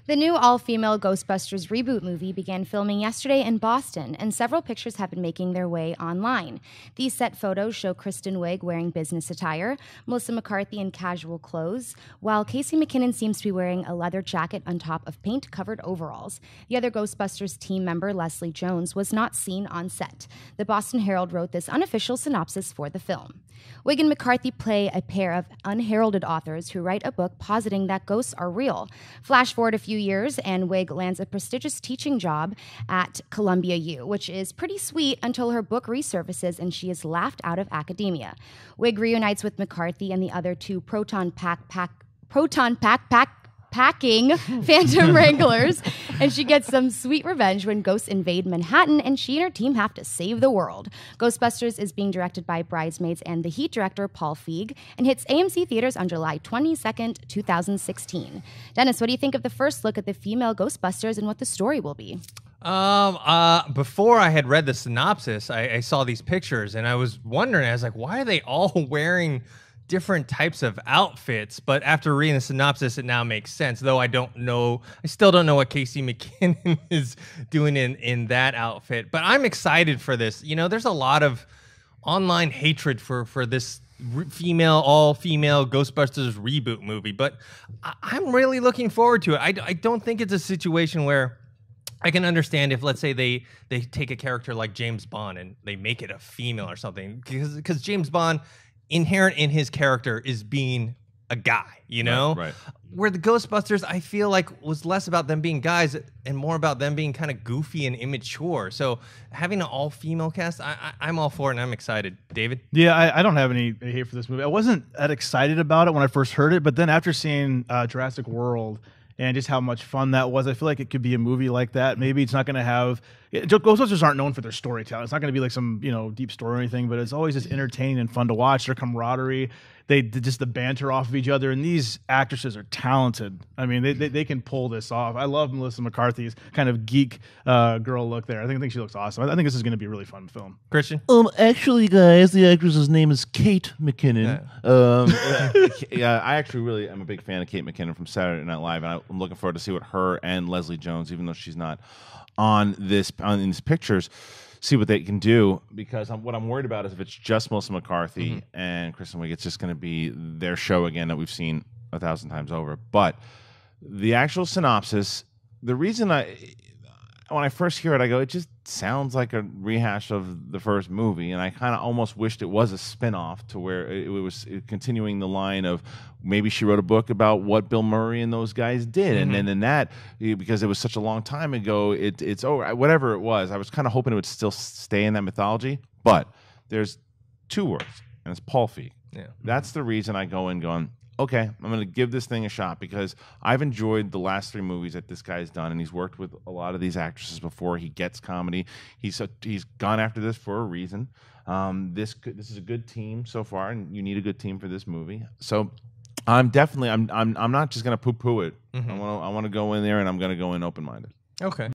The new all-female Ghostbusters reboot movie began filming yesterday in Boston, and several pictures have been making their way online. These set photos show Kristen Wiig wearing business attire, Melissa McCarthy in casual clothes, while Casey McKinnon seems to be wearing a leather jacket on top of paint-covered overalls. The other Ghostbusters team member, Leslie Jones, was not seen on set. The Boston Herald wrote this unofficial synopsis for the film. Wiig and McCarthy play a pair of unheralded authors who write a book positing that ghosts are real. Flash forward a few years, and Wiig lands a prestigious teaching job at Columbia U, which is pretty sweet until her book resurfaces and she is laughed out of academia. Wiig reunites with McCarthy and the other two proton packing Phantom Wranglers, and she gets some sweet revenge when ghosts invade Manhattan and she and her team have to save the world. Ghostbusters is being directed by Bridesmaids and the Heat director Paul Feig and hits AMC theaters on July 22nd, 2016. Dennis, what do you think of the first look at the female Ghostbusters and what the story will be? Before I had read the synopsis, I saw these pictures and I was wondering, I was like, why are they all wearing different types of outfits? But after reading the synopsis, it now makes sense, though I still don't know what Casey McKinnon is doing in that outfit. But I'm excited for this. You know, there's a lot of online hatred for this all-female Ghostbusters reboot movie, but I'm really looking forward to it. I don't think it's a situation where I can understand if, let's say, they take a character like James Bond and they make it a female or something, because James Bond, inherent in his character, is being a guy, you know? Right. Where the Ghostbusters, I feel like, was less about them being guys and more about them being kind of goofy and immature. So having an all-female cast, I'm all for it, and I'm excited. David? Yeah, I don't have any hate for this movie. I wasn't that excited about it when I first heard it, but then after seeing Jurassic World and just how much fun that was, I feel like it could be a movie like that. Maybe it's not going to have... Ghostbusters aren't known for their storytelling. It's not going to be like some deep story or anything, but it's always just entertaining and fun to watch. Their camaraderie, just the banter off of each other, and these actresses are talented. I mean, they can pull this off. I love Melissa McCarthy's kind of geek girl look there. I think she looks awesome. I think this is going to be a really fun film. Christian? Actually, guys, the actress's name is Kate McKinnon. Yeah, I actually really am a big fan of Kate McKinnon from Saturday Night Live, and I'm looking forward to see what her and Leslie Jones, even though she's not in these pictures, see what they can do, because what I'm worried about is if it's just Melissa McCarthy and Kristen Wiig, it's just going to be their show again that we've seen 1,000 times over. But the actual synopsis, the reason when I first hear it, I go, it just sounds like a rehash of the first movie, and I kind of almost wished it was a spin-off to where it was continuing the line of maybe she wrote a book about what Bill Murray and those guys did, and then in that, because it was such a long time ago, it's over. Whatever it was, I was kind of hoping it would still stay in that mythology, but there's two words, and it's Paul Feig. Yeah. That's the reason I go in going, okay, I'm going to give this thing a shot, because I've enjoyed the last 3 movies that this guy's done, and he's worked with a lot of these actresses before. He gets comedy. He's gone after this for a reason. This is a good team so far, and you need a good team for this movie. So I'm not just going to poo-poo it. I want to go in there, and I'm going to go in open-minded. Okay.